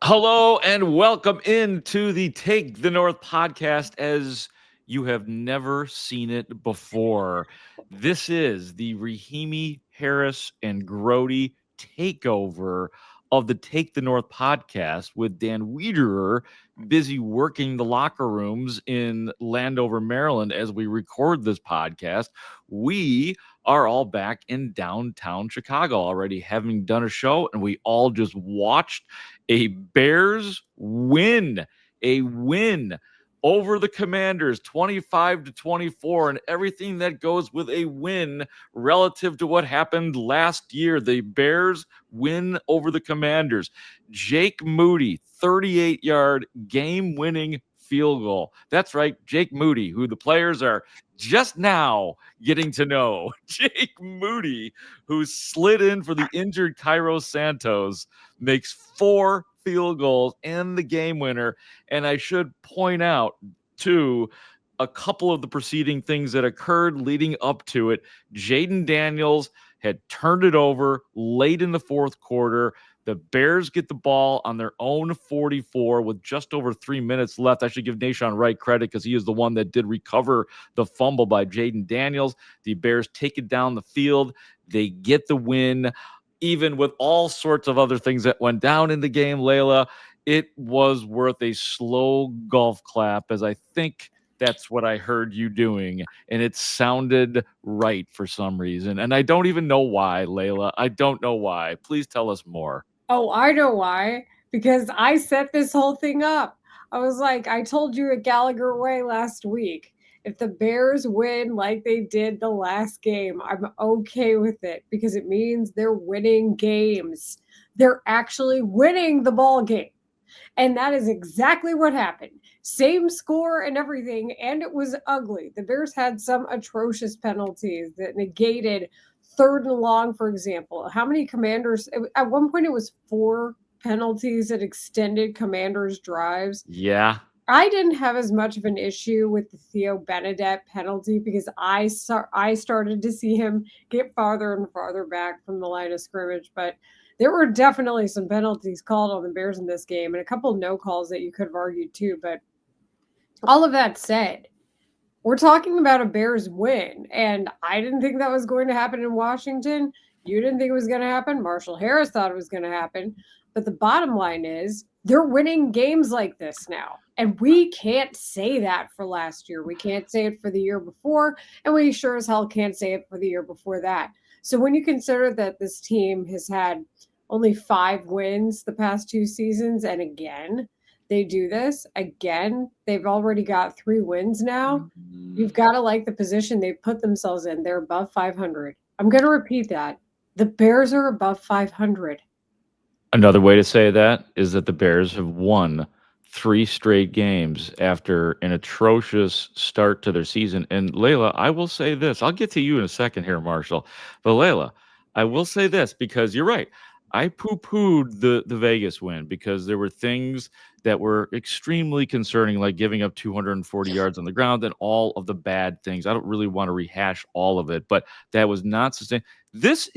Hello and welcome into the Take the North podcast as you have never seen it before. This is the Rahimi, Harris, and Grote takeover of the Take the North podcast with Dan Wiederer busy working the locker rooms in Landover, Maryland as we record this podcast. We are all back in downtown Chicago already, having done a show, and we all just watched a Bears win, a win over the Commanders 25-24, and everything that goes with a win relative to what happened last year. The Bears win over the Commanders. Jake Moody, 38-yard game-winning field goal. That's right, Jake Moody, who the players are just now getting to know. Jake Moody, who slid in for the injured Cairo Santos, makes 4 field goals and the game winner. And I should point out, too, a couple of the preceding things that occurred leading up to it. Jaden Daniels had turned it over late in the fourth quarter. The Bears get the ball on their own 44 with just over 3 minutes left. I should give Nahshon Wright credit because he is the one that did recover the fumble by Jaden Daniels. The Bears take it down the field. They get the win, even with all sorts of other things that went down in the game. Leila, it was worth a slow golf clap, as I think that's what I heard you doing, and it sounded right for some reason. And I don't even know why, Leila. I don't know why. Please tell us more. Oh, I know why. Because I set this whole thing up. I was like, I told you at Gallagher Way last week, if the Bears win like they did the last game, I'm okay with it because it means they're winning games. They're actually winning the ball game. And that is exactly what happened. Same score and everything, and it was ugly. The Bears had some atrocious penalties that negated third and long, for example. How many Commanders? At one point, it was 4 penalties that extended Commanders' drives. Yeah. I didn't have as much of an issue with the Theo Benedette penalty because I started to see him get farther and farther back from the line of scrimmage, but there were definitely some penalties called on the Bears in this game and a couple of no calls that you could have argued too. But all of that said, we're talking about a Bears win, and I didn't think that was going to happen in Washington. You didn't think it was going to happen. Marshall Harris thought it was going to happen. But the bottom line is they're winning games like this now. And we can't say that for last year. We can't say it for the year before, and we sure as hell can't say it for the year before that. So when you consider that this team has had only 5 wins the past 2 seasons, and again, they do this again, they've already got 3 wins now. You've got to like the position they've put themselves in. They're above 500. I'm going to repeat that. The Bears are above 500. Another way to say that is that the Bears have won 3 straight games after an atrocious start to their season. And Leila, I will say this. I'll get to you in a second here, Marshall. But Leila, I will say this because you're right. I poo-pooed the Vegas win because there were things that were extremely concerning, like giving up 240 yards on the ground and all of the bad things. I don't really want to rehash all of it, but that was not sustained. This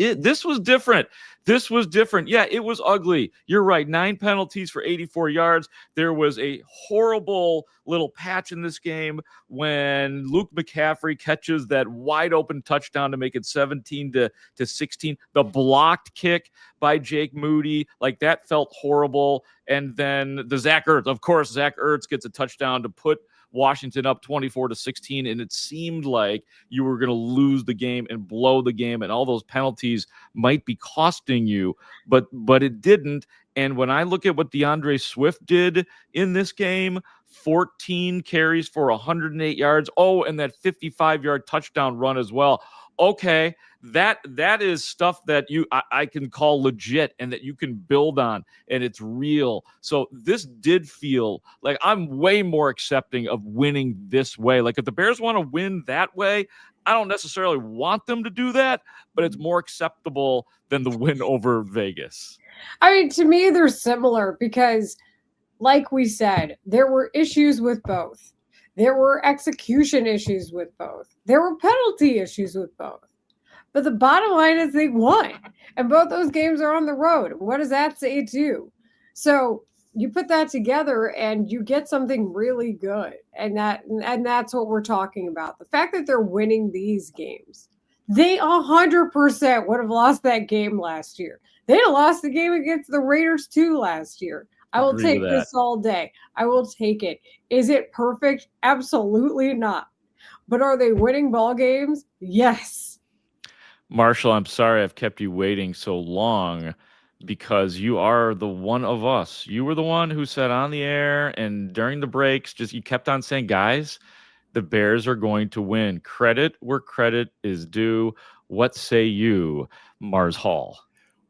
was different. This was different. Yeah, it was ugly. You're right. 9 penalties for 84 yards. There was a horrible little patch in this game when Luke McCaffrey catches that wide open touchdown to make it 17-16. The blocked kick by Jake Moody, like that felt horrible. And then the Zach Ertz gets a touchdown to put Washington up 24-16, and it seemed like you were going to lose the game and blow the game, and all those penalties might be costing you, but it didn't. And when I look at what DeAndre Swift did in this game, 14 carries for 108 yards. Oh, and that 55-yard touchdown run as well. Okay, that is stuff that I can call legit and that you can build on, and it's real. So this did feel like I'm way more accepting of winning this way. Like if the Bears want to win that way, I don't necessarily want them to do that, but it's more acceptable than the win over Vegas. I mean, to me, they're similar because, like we said, there were issues with both. There were execution issues with both. There were penalty issues with both. But the bottom line is they won. And both those games are on the road. What does that say too? So you put that together and you get something really good. And that's what we're talking about. The fact that they're winning these games. They 100% would have lost that game last year. They'd have lost the game against the Raiders too last year. I will Agree with take that. this all day. I will take it. Is it perfect? Absolutely not. But are they winning ball games? Yes. Marshall, I'm sorry I've kept you waiting so long because you are the one of us. You were the one who said on the air and during the breaks, just you kept on saying, guys, the Bears are going to win. Credit where credit is due. What say you, Mars Hall?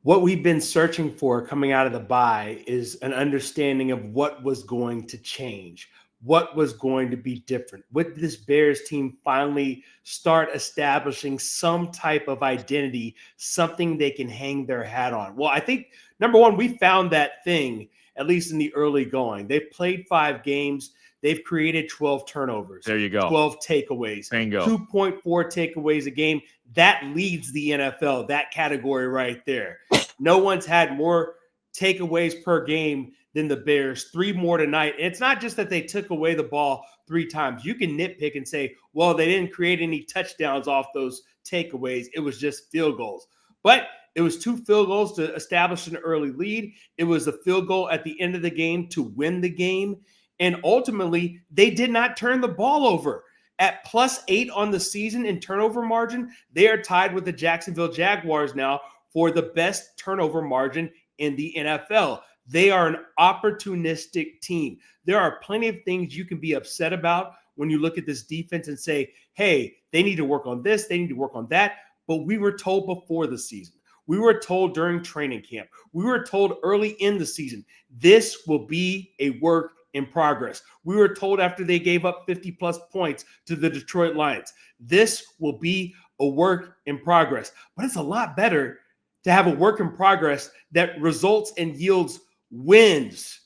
What we've been searching for coming out of the bye is an understanding of what was going to change, what was going to be different. Would this Bears team finally start establishing some type of identity, something they can hang their hat on? Well, I think, number one, we found that thing, at least in the early going. They've played 5 games. They've created 12 turnovers. There you go. 12 takeaways. Bingo. 2.4 takeaways a game. That leads the NFL, that category right there. No one's had more takeaways per game than the Bears, 3 more tonight. And it's not just that they took away the ball 3 times. You can nitpick and say, well, they didn't create any touchdowns off those takeaways. It was just field goals. But it was 2 field goals to establish an early lead. It was a field goal at the end of the game to win the game. And ultimately, they did not turn the ball over. At +8 on the season in turnover margin, they are tied with the Jacksonville Jaguars now for the best turnover margin in the NFL. They are an opportunistic team. There are plenty of things you can be upset about when you look at this defense and say, hey, they need to work on this, they need to work on that. But we were told before the season. We were told during training camp. We were told early in the season, this will be a work in progress. We were told after they gave up 50-plus points to the Detroit Lions, this will be a work in progress. But it's a lot better to have a work in progress that results and yields wins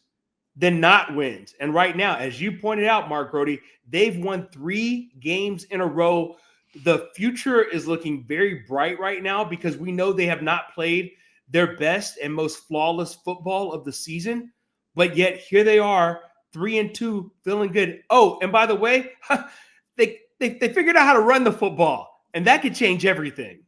than not wins. And right now, as you pointed out, Mark Grote, they've won 3 games in a row. The future is looking very bright right now because we know they have not played their best and most flawless football of the season. But yet here they are, 3-2, feeling good. Oh, and by the way, they figured out how to run the football, and that could change everything.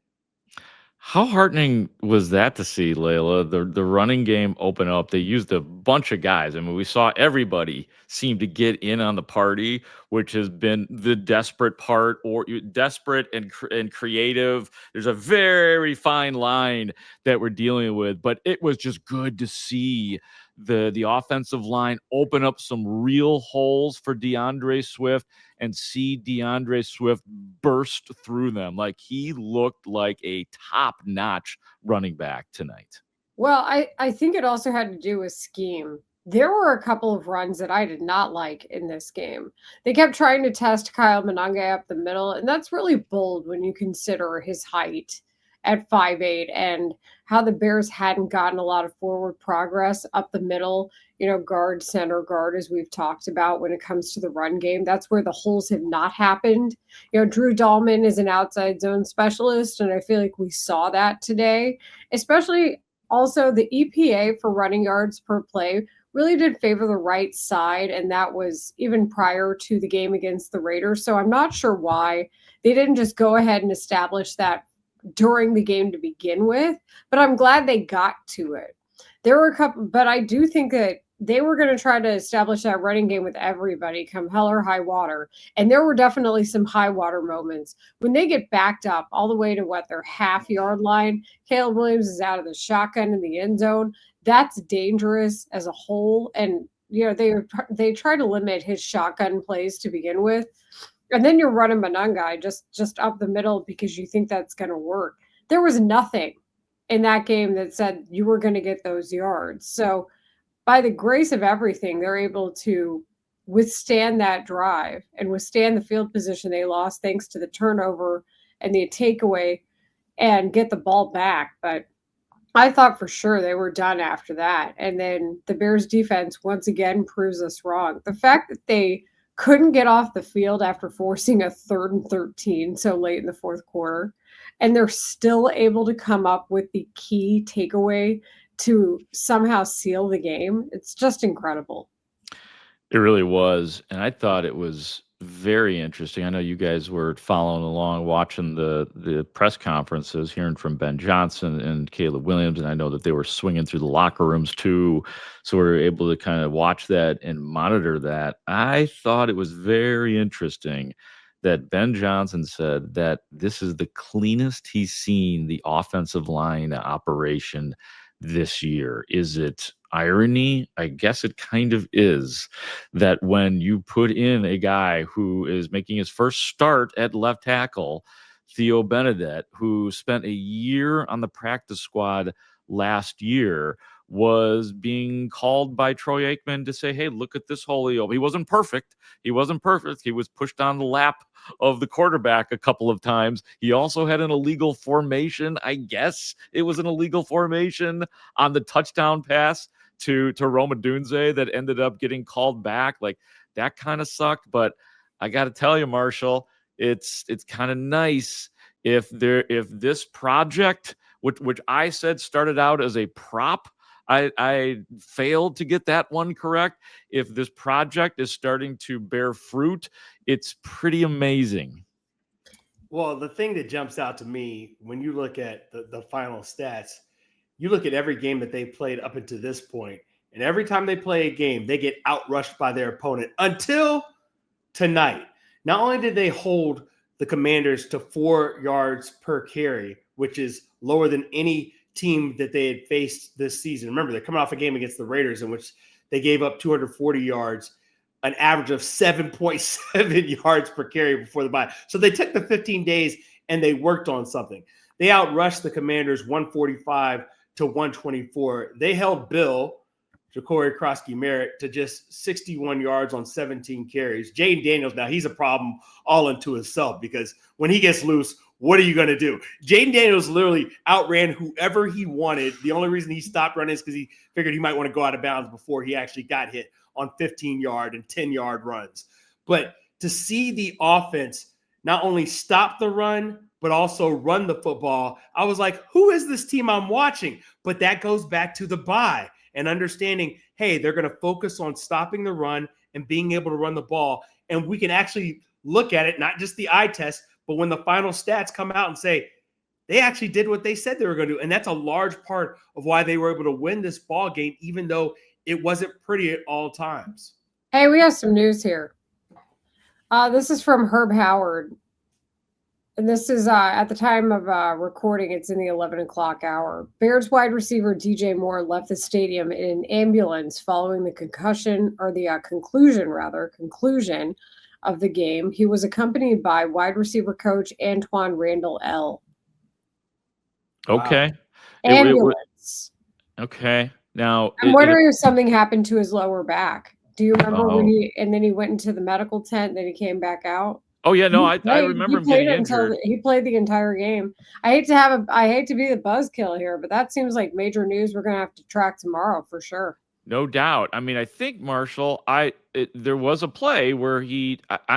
How heartening was that to see, Leila? The running game open up. They used a bunch of guys. I mean, we saw everybody seem to get in on the party, which has been the desperate part, or desperate and creative. There's a very fine line that we're dealing with, but it was just good to see the offensive line open up some real holes for DeAndre Swift and see DeAndre Swift burst through them. Like he looked like a top-notch running back tonight. Well, I think it also had to do with scheme. There were a couple of runs that I did not like in this game. They kept trying to test Kyle Monangai up the middle, and that's really bold when you consider his height at 5'8" and how the Bears hadn't gotten a lot of forward progress up the middle, guard, center guard, as we've talked about when it comes to the run game. That's where the holes have not happened. Drew Dahlman is an outside zone specialist, and I feel like we saw that today, especially also the EPA for running yards per play really did favor the right side, and that was even prior to the game against the Raiders. So I'm not sure why they didn't just go ahead and establish that during the game to begin with, but I'm glad they got to it. There were a couple, but I do think that they were going to try to establish that running game with everybody come hell or high water. And there were definitely some high water moments when they get backed up all the way to their half-yard line. Caleb Williams is out of the shotgun in the end zone. That's dangerous as a whole. And, they try to limit his shotgun plays to begin with. And then you're running Monangai just up the middle because you think that's going to work. There was nothing in that game that said you were going to get those yards. So by the grace of everything, they're able to withstand that drive and withstand the field position they lost thanks to the turnover and the takeaway and get the ball back. But I thought for sure they were done after that. And then the Bears defense once again proves us wrong. The fact that they couldn't get off the field after forcing a 3rd and 13 so late in the 4th quarter, and they're still able to come up with the key takeaway to somehow seal the game. It's just incredible. It really was, and I thought it was very interesting. I know you guys were following along, watching the press conferences, hearing from Ben Johnson and Caleb Williams, and I know that they were swinging through the locker rooms too, so we were able to kind of watch that and monitor that. I thought it was very interesting that Ben Johnson said that this is the cleanest he's seen the offensive line operation this year. Is it irony? I guess it kind of is, that when you put in a guy who is making his first start at left tackle, Theo Benedette, who spent a year on the practice squad last year, was being called by Troy Aikman to say, hey, look at this Julio. He wasn't perfect. He was pushed on the lap of the quarterback a couple of times. He also had an illegal formation. I guess it was an illegal formation on the touchdown pass to Roma Dunze that ended up getting called back. Like, that kind of sucked. But I got to tell you, Marshall, it's kind of nice if this project, which I said started out as a prop, I failed to get that one correct. If this project is starting to bear fruit, it's pretty amazing. Well, the thing that jumps out to me when you look at the final stats, you look at every game that they played up until this point, and every time they play a game, they get outrushed by their opponent until tonight. Not only did they hold the Commanders to 4 yards per carry, which is lower than any team that they had faced this season. Remember, they're coming off a game against the Raiders in which they gave up 240 yards, an average of 7.7 yards per carry before the bye. So they took the 15 days and they worked on something. They outrushed the Commanders 145 to 124. They held Bill, Ja'Cory Krosky-Merritt, to just 61 yards on 17 carries. Jaden Daniels, now he's a problem all unto himself, because when he gets loose, what are you going to do? Jaden Daniels literally outran whoever he wanted. The only reason he stopped running is because he figured he might want to go out of bounds before he actually got hit on 15-yard and 10-yard runs. But to see the offense not only stop the run, but also run the football, I was like, who is this team I'm watching? But that goes back to the bye and understanding, hey, they're going to focus on stopping the run and being able to run the ball. And we can actually look at it, not just the eye test, but when the final stats come out and say, they actually did what they said they were going to do. And that's a large part of why they were able to win this ball game, even though it wasn't pretty at all times. Hey, we have some news here. This is from Herb Howard. And this is at the time of recording, it's in the 11 o'clock hour. Bears wide receiver DJ Moore left the stadium in an ambulance following the conclusion of the game. He was accompanied by wide receiver coach Antoine Randall L. Okay. Wow. Ambulance. Okay. Now, I'm wondering if something happened to his lower back. Do you remember when he went into the medical tent, then he came back out? Oh yeah, no, I remember him getting injured. He played the entire game. I hate to be the buzzkill here, but that seems like major news we're gonna have to track tomorrow for sure. No doubt. I mean, I think Marshall, there was a play where Leila,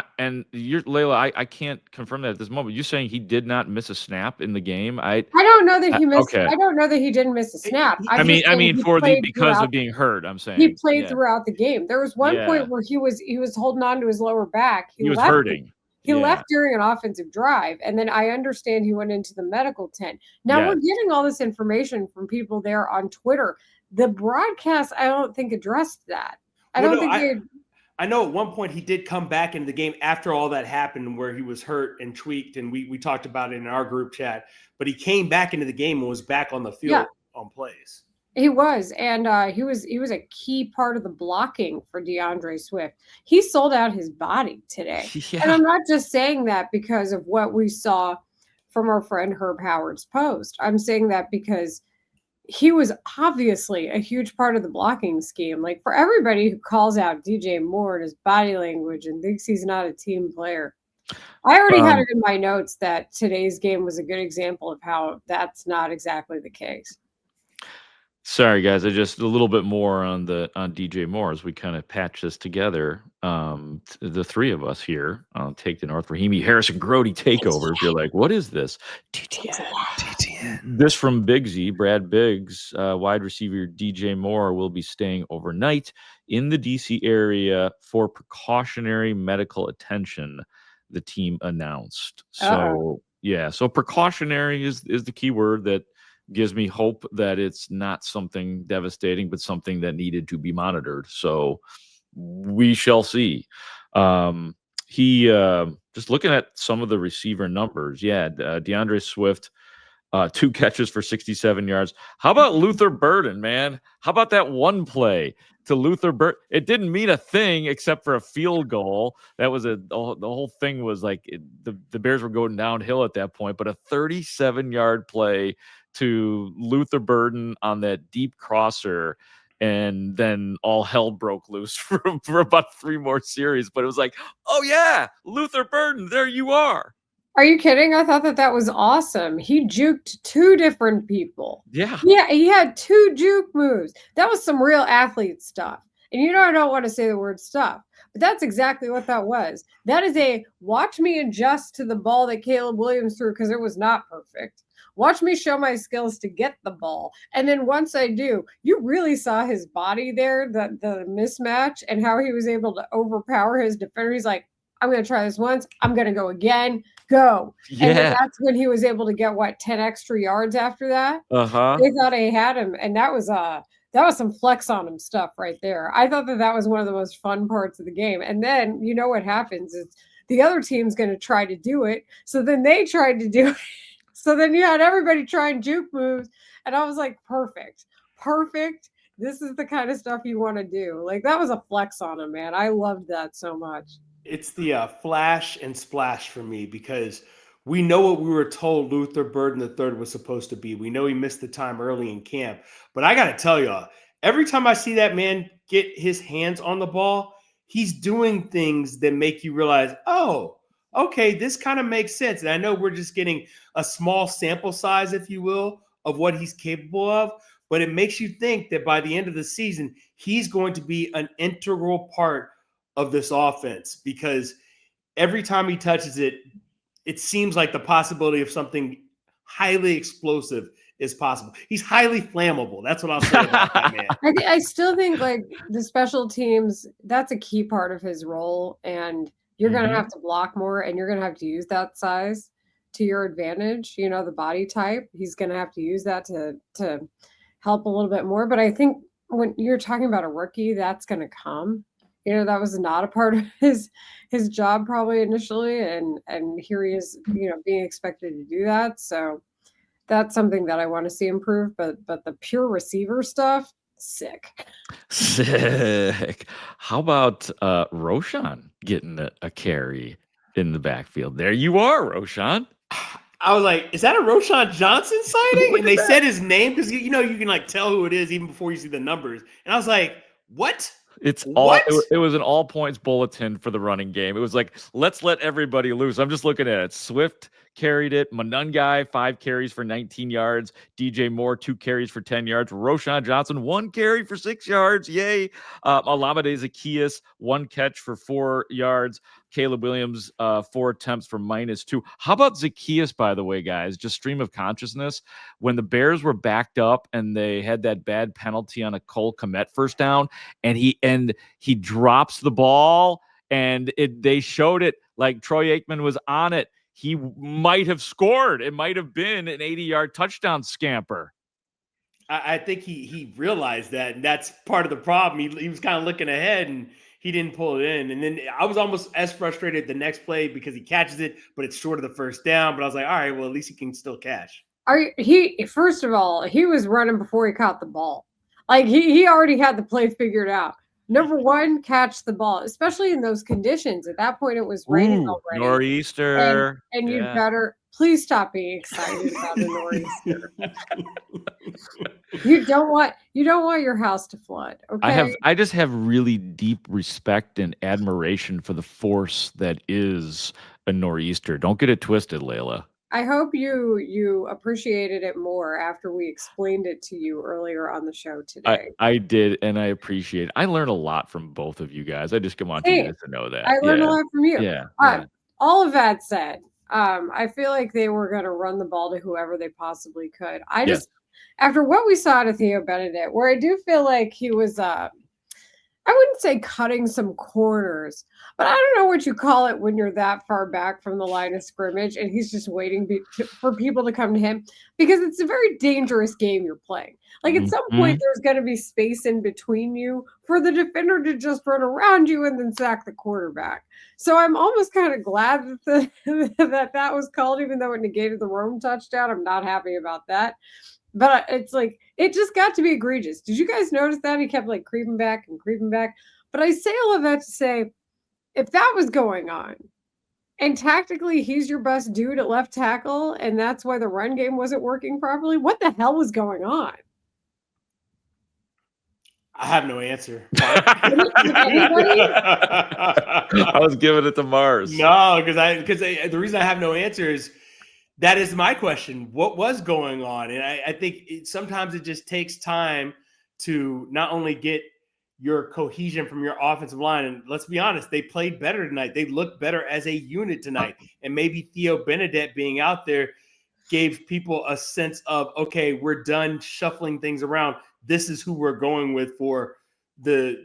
I can't confirm that at this moment. You're saying he did not miss a snap in the game? I don't know that he missed. Okay. I don't know that he didn't miss a snap. I mean, because of being hurt. I'm saying he played throughout the game. There was one point where he was holding on to his lower back. He was hurting. He left during an offensive drive, and then I understand he went into the medical tent. Now we're getting all this information from people there on Twitter. The broadcast, I don't think, addressed that. I know at one point he did come back into the game after all that happened, where he was hurt and tweaked, and we talked about it in our group chat. But he came back into the game and was back on the field on plays. He was, and he was a key part of the blocking for DeAndre Swift. He sold out his body today. Yeah. And I'm not just saying that because of what we saw from our friend Herb Howard's post. I'm saying that because he was obviously a huge part of the blocking scheme. Like, for everybody who calls out DJ Moore and his body language and thinks he's not a team player, I already had it in my notes that today's game was a good example of how that's not exactly the case. Sorry, guys. I just a little bit more on DJ Moore as we kind of patch this together. the three of us here take the North. Rahimi, Harrison, Grote takeover. If you're like, what is this? TTN. This from Bigsy, Brad Biggs, wide receiver DJ Moore will be staying overnight in the DC area for precautionary medical attention, the team announced. So yeah, so precautionary is the key word that gives me hope that it's not something devastating, but something that needed to be monitored. So we shall see. He just looking at some of the receiver numbers. Yeah, DeAndre Swift, 2 catches for 67 yards. How about Luther Burden, man? How about that one play to Luther Burden? It didn't mean a thing except for a field goal. That was the whole thing was like the Bears were going downhill at that point, but a 37-yard play to Luther Burden on that deep crosser. And then all hell broke loose for about 3 more series. But it was like, oh, yeah, Luther Burden, there you are. Are you kidding? I thought that was awesome. He juked 2 different people. Yeah. Yeah, he had 2 juke moves. That was some real athlete stuff. And I don't want to say the word stuff, but that's exactly what that was. That is a watch me adjust to the ball that Caleb Williams threw because it was not perfect. Watch me show my skills to get the ball. And then once I do, you really saw his body there, the mismatch, and how he was able to overpower his defender. He's like, I'm going to try this once. I'm going to go again. Go. Yeah. And then that's when he was able to get, 10 extra yards after that? Uh-huh. They thought he had him. And that was some flex on him stuff right there. I thought that was one of the most fun parts of the game. And then, what happens is the other team's going to try to do it. So then they tried to do it. So then you had everybody trying juke moves. And I was like, perfect. This is the kind of stuff you want to do. Like, that was a flex on him, man. I loved that so much. It's the flash and splash for me because we know what we were told Luther Burden III was supposed to be. We know he missed the time early in camp. But I got to tell y'all, every time I see that man get his hands on the ball, he's doing things that make you realize, oh, okay, this kind of makes sense. And I know we're just getting a small sample size, if you will, of what he's capable of. But it makes you think that by the end of the season, he's going to be an integral part of this offense because every time he touches it, it seems like the possibility of something highly explosive is possible. He's highly flammable. That's what I'll say about that man. I still think like the special teams, that's a key part of his role. And you're going to have to block more and you're going to have to use that size to your advantage. The body type, he's going to have to use that to help a little bit more. But I think when you're talking about a rookie, that's going to come. That was not a part of his job probably initially. And here he is, being expected to do that. So that's something that I want to see improve. But the pure receiver stuff, sick. How about Roschon getting a carry in the backfield? There you are, Roschon. I was like, is that a Roschon Johnson sighting? And they said his name because you can like tell who it is even before you see the numbers. And I was like, what? It was an all points bulletin for the running game. It was like, let's let everybody loose. I'm just looking at it. Swift carried it. Manungai, 5 carries for 19 yards. DJ Moore, 2 carries for 10 yards. Roschon Johnson, 1 carry for 6 yards. Yay. Olamide Zaccheaus, 1 catch for 4 yards. Caleb Williams, 4 attempts for -2. How about Zaccheaus, by the way, guys? Just stream of consciousness. When the Bears were backed up and they had that bad penalty on a Cole Kmet first down, and he drops the ball, and they showed it like Troy Aikman was on it. He might have scored. It might have been an 80-yard touchdown scamper. I think he realized that, and that's part of the problem. He was kind of looking ahead, and he didn't pull it in. And then I was almost as frustrated the next play because he catches it, but it's short of the first down. But I was like, all right, well, at least he can still catch. First of all, he was running before he caught the ball. Like he already had the play figured out. Number 1, catch the ball, especially in those conditions. At that point, it was raining already. Nor'easter. And you'd better please stop being excited about a nor'easter. You don't want your house to flood. Okay. I just have really deep respect and admiration for the force that is a nor'easter. Don't get it twisted, Leila. I hope you appreciated it more after we explained it to you earlier on the show today. I did, and I appreciate it. I learned a lot from both of you guys. I just want you Same. guys to know that. I learned a Yeah. lot from you. Yeah. Yeah. All of that said, I feel like they were going to run the ball to whoever they possibly could. After what we saw to Theo Benedict, where I do feel like he was, I wouldn't say cutting some corners, but I don't know what you call it when you're that far back from the line of scrimmage and he's just waiting for people to come to him, because it's a very dangerous game you're playing. Like at some point, there's going to be space in between you for the defender to just run around you and then sack the quarterback. So I'm almost kind of glad that that was called, even though it negated the Rome touchdown. I'm not happy about that. But it's like, it just got to be egregious. Did you guys notice that? He kept like creeping back and creeping back. But I say all of that to say, if that was going on, and tactically he's your best dude at left tackle, and that's why the run game wasn't working properly, what the hell was going on? I have no answer. I was giving it to Mars. No, because the reason I have no answer is that is my question. What was going on? And I think sometimes it just takes time to not only get your cohesion from your offensive line. And let's be honest, they played better tonight. They looked better as a unit tonight. And maybe Theo Benedict being out there gave people a sense of, okay, we're done shuffling things around. This is who we're going with for the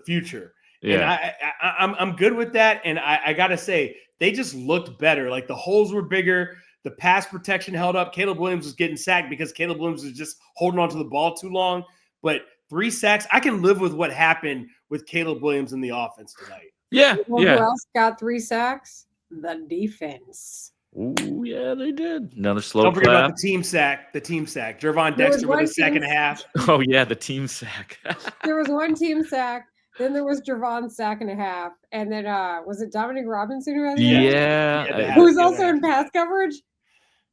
future. Yeah. And I'm good with that. And I got to say, they just looked better. Like the holes were bigger. The pass protection held up. Caleb Williams was getting sacked because Caleb Williams was just holding on to the ball too long. But 3 sacks, I can live with what happened with Caleb Williams in the offense tonight. Yeah. Who else got 3 sacks? The defense. Ooh, yeah, they did. Another slow Don't forget clap. about the team sack. Jervon Dexter with a sack and a half. Oh, yeah, the team sack. There was one team sack. Then there was Jervon's sack and a half. And then was it Dominic Robinson who had the Yeah. who was also in pass coverage?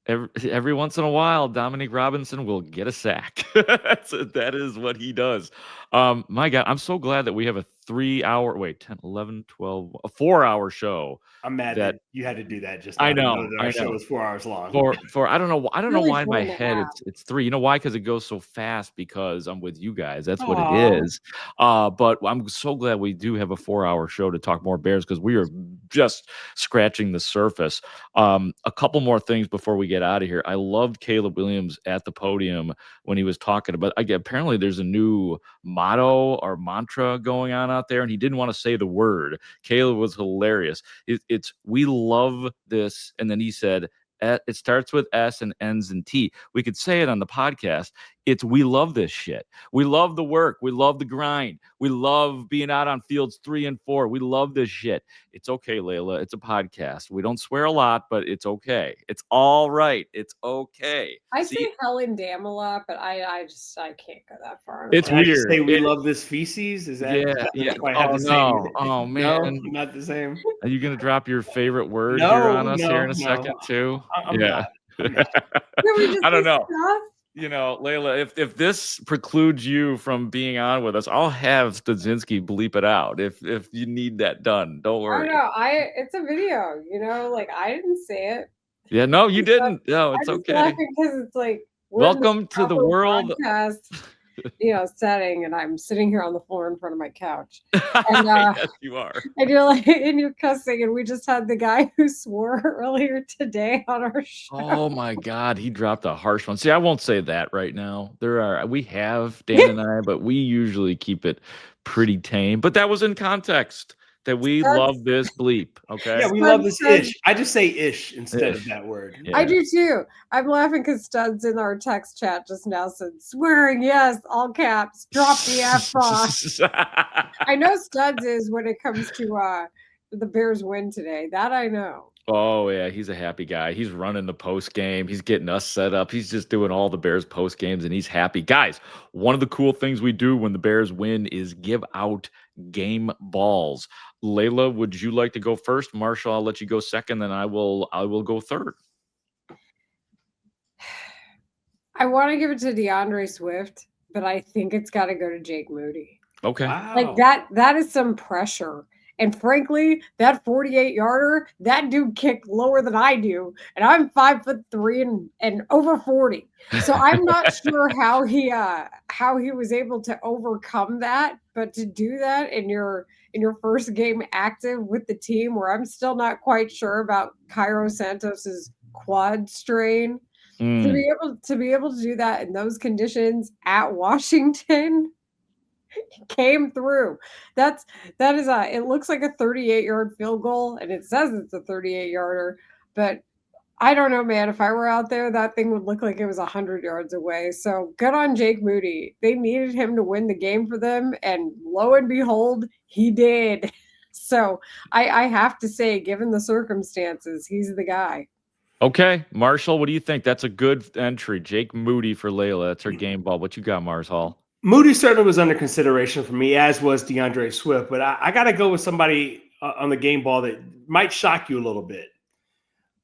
Every once in a while, Dominic Robinson will get a sack. That is what he does. My God, I'm so glad that we have a 3-hour, 10, 11, 12, a 4-hour show. I'm mad that you had to do that just now. I know. Our show was 4 hours long. For I don't know Really why in my 4.5. head it's 3. You know why? Because it goes so fast because I'm with you guys. That's what it is. But I'm so glad we do have a 4-hour show to talk more Bears, because we are just scratching the surface. A couple more things before we get out of here. I loved Caleb Williams at the podium when he was talking about, apparently there's a new motto or mantra going on out there, and he didn't want to say the word. Caleb was hilarious. It's we love this, and then he said it starts with S and ends in T. We could say it on the podcast. It's we love this shit. We love the work. We love the grind. We love being out on fields 3 and 4. We love this shit. It's okay, Leila. It's a podcast. We don't swear a lot, but it's okay. It's all right. It's okay. I say hell and damn a lot, but I can't go that far. It's Can I just weird. say we love this feces? Is that yeah. Oh man, no, not the same. Are you gonna drop your favorite word here on us here in a second too? I'm not. I don't know. Leila, if this precludes you from being on with us, I'll have Stadzinski bleep it out if you need that done. Don't worry. I know. It's a video, like I didn't say it. Yeah, no, you didn't. No, it's okay. Because it's like, welcome to the world podcast, setting, and I'm sitting here on the floor in front of my couch. And yes, you are. And you're cussing, and we just had the guy who swore earlier today on our show. Oh my God, he dropped a harsh one. See, I won't say that right now. We have Dan and I, but we usually keep it pretty tame. But that was in context that we love this bleep. Okay. Yeah, we love this ish. I just say ish instead of that word. Yeah. I do too. I'm laughing because Studs in our text chat just now said swearing, yes, all caps, drop the F-bomb. I know Studs is when it comes to the Bears win today. That I know. Oh yeah, he's a happy guy. He's running the post game. He's getting us set up. He's just doing all the Bears post games, and he's happy. Guys, one of the cool things we do when the Bears win is give out game balls. Leila, would you like to go first? Marshall, I'll let you go second, then I will go third. I want to give it to DeAndre Swift, but I think it's got to go to Jake Moody. Okay. Wow. Like that is some pressure. And frankly, that 48-yarder, that dude kicked lower than I do. And I'm 5'3" and over 40. So I'm not sure how he was able to overcome that, but to do that in your first game active with the team, where I'm still not quite sure about Cairo Santos's quad strain, to be able to do that in those conditions at Washington came through. That is it looks like a 38-yard field goal, and it says it's a 38-yarder, but I don't know, man. If I were out there, that thing would look like it was 100 yards away. So good on Jake Moody. They needed him to win the game for them, and lo and behold, he did. So I have to say, given the circumstances, he's the guy. Okay, Marshall, what do you think? That's a good entry. Jake Moody for Leila. That's her game ball. What you got, Mars Hall? Moody certainly was under consideration for me, as was DeAndre Swift. But I got to go with somebody on the game ball that might shock you a little bit.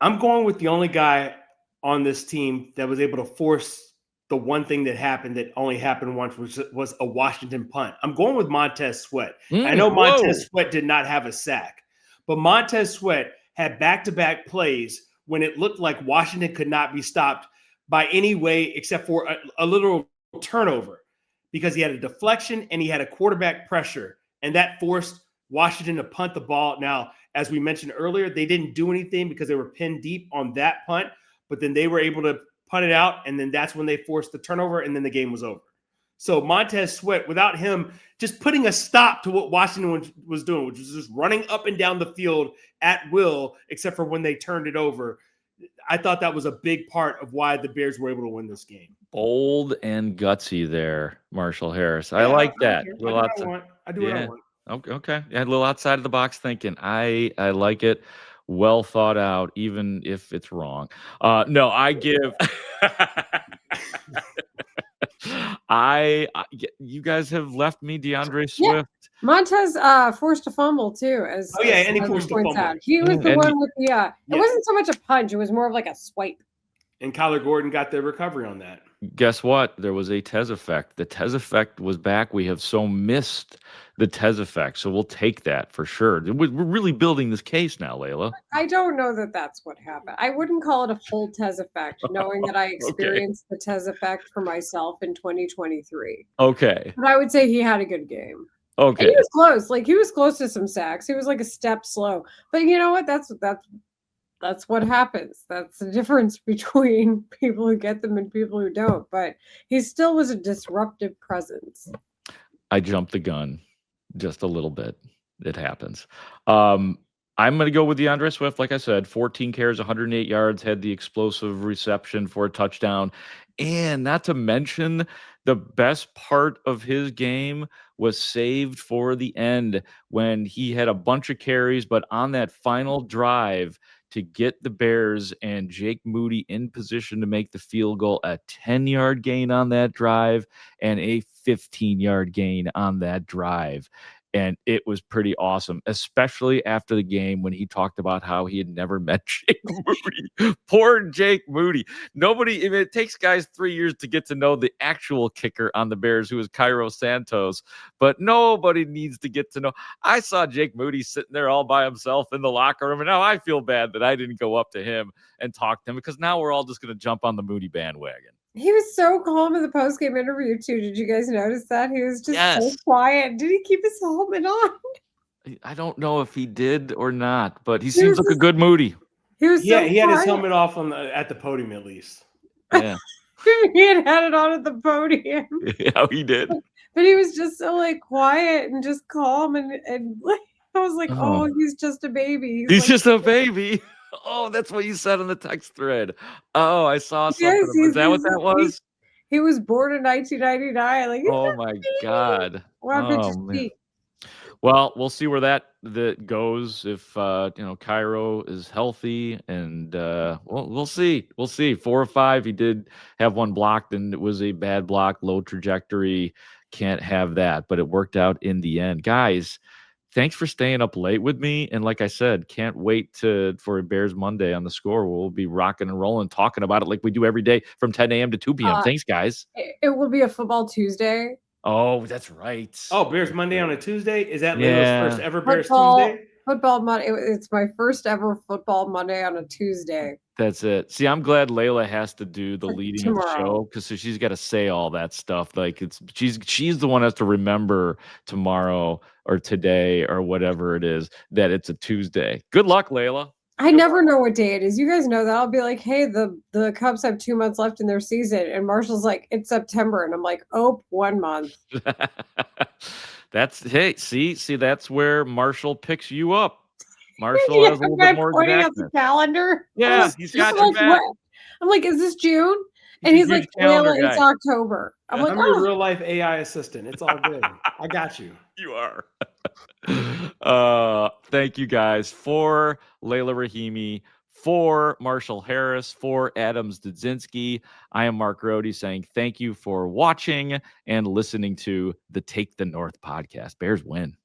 I'm going with the only guy on this team that was able to force the one thing that happened that only happened once, which was a Washington punt. I'm going with Montez Sweat. I know Montez Sweat did not have a sack, but Montez Sweat had back-to-back plays when it looked like Washington could not be stopped by any way except for a little turnover, because he had a deflection and he had a quarterback pressure, and that forced Washington to punt the ball. Now, as we mentioned earlier, they didn't do anything because they were pinned deep on that punt, but then they were able to punt it out, and then that's when they forced the turnover, and then the game was over. So Montez Sweat, without him just putting a stop to what Washington was doing, which was just running up and down the field at will, except for when they turned it over, I thought that was a big part of why the Bears were able to win this game. Bold and gutsy there, Marshall Harris. I like that. I do what I want. Okay. Yeah, a little outside of the box thinking. I like it. Well thought out, even if it's wrong. No, I give. You guys have left me DeAndre Swift. Yeah. Montez forced a fumble too. And he forced a fumble. Out. He was the one with the. It wasn't so much a punch; it was more of like a swipe. And Kyler Gordon got the recovery on that. Guess what? There was a Tez effect. The Tez effect was back. We have so missed the Tez effect, so we'll take that for sure. We're really building this case now, Leila. I don't know that that's what happened. I wouldn't call it a full Tez effect, knowing that I experienced the Tez effect for myself in 2023. Okay. But I would say he had a good game. Okay. And he was close. Like, he was close to some sacks. He was like a step slow. But you know what? That's what happens. That's the difference between people who get them and people who don't. But he still was a disruptive presence. I jumped the gun just a little bit. It happens. I'm going to go with DeAndre Swift. Like I said, 14 carries, 108 yards, had the explosive reception for a touchdown. And not to mention, the best part of his game was saved for the end when he had a bunch of carries, but on that final drive to get the Bears and Jake Moody in position to make the field goal, a 10-yard gain on that drive and a 15-yard gain on that drive. And it was pretty awesome, especially after the game when he talked about how he had never met Jake Moody. Poor Jake Moody. It takes guys 3 years to get to know the actual kicker on the Bears, who is Cairo Santos, but nobody needs to get to know. I saw Jake Moody sitting there all by himself in the locker room, and now I feel bad that I didn't go up to him and talk to him, because now we're all just going to jump on the Moody bandwagon. He was so calm in the postgame interview, too. Did you guys notice that? He was just so quiet. Did he keep his helmet on? I don't know if he did or not, but he seems like a good Moody. He was so he had his helmet off at the podium, at least. Yeah. He had it on at the podium. Yeah, he did. But he was just so quiet and just calm, and I was like, oh, he's just a baby. He's just a baby. Oh, that's what you said on the text thread. Oh, I saw something. Is that what that was? He was born in 1999. Oh my God. Man. Well, we'll see where that goes if Cairo is healthy, and we'll see. 4 or 5. He did have one blocked, and it was a bad block, low trajectory. Can't have that, but it worked out in the end, guys. Thanks for staying up late with me. And like I said, can't wait for Bears Monday on The Score. We'll be rocking and rolling, talking about it like we do every day from 10 a.m. to 2 p.m. Thanks, guys. It will be a Football Tuesday Oh, that's right. Oh, Bears Monday on a Tuesday? Is that Leila's first Yeah. ever Bears Football, Tuesday? football Monday. It's my first ever football Monday on a Tuesday That's it. See, I'm glad Leila has to do the leading of the tomorrow. show because she's got to say all that stuff. Like she's the one that has to remember tomorrow or today or whatever it is that it's a Tuesday. Good luck, Leila. I never know what day it is. You guys know that. I'll be like, hey, the Cubs have 2 months left in their season. And Marshall's like, it's September. And I'm like, oh, 1 month. See, that's where Marshall picks you up. Marshall Yeah, has a little I'm bit more pointing at the exactness. calendar. Yeah, he's got your back. What? I'm like, is this June? He's And a he's huge like, calendar Leila, it's guy. October. I'm like, I'm your oh. real life AI assistant. It's all good. I got you. You are. Thank you guys for Leila Rahimi, for Marshall Harris, for Adams Dudzinski. I am Mark Grote saying thank you for watching and listening to the Take the North podcast. Bears win.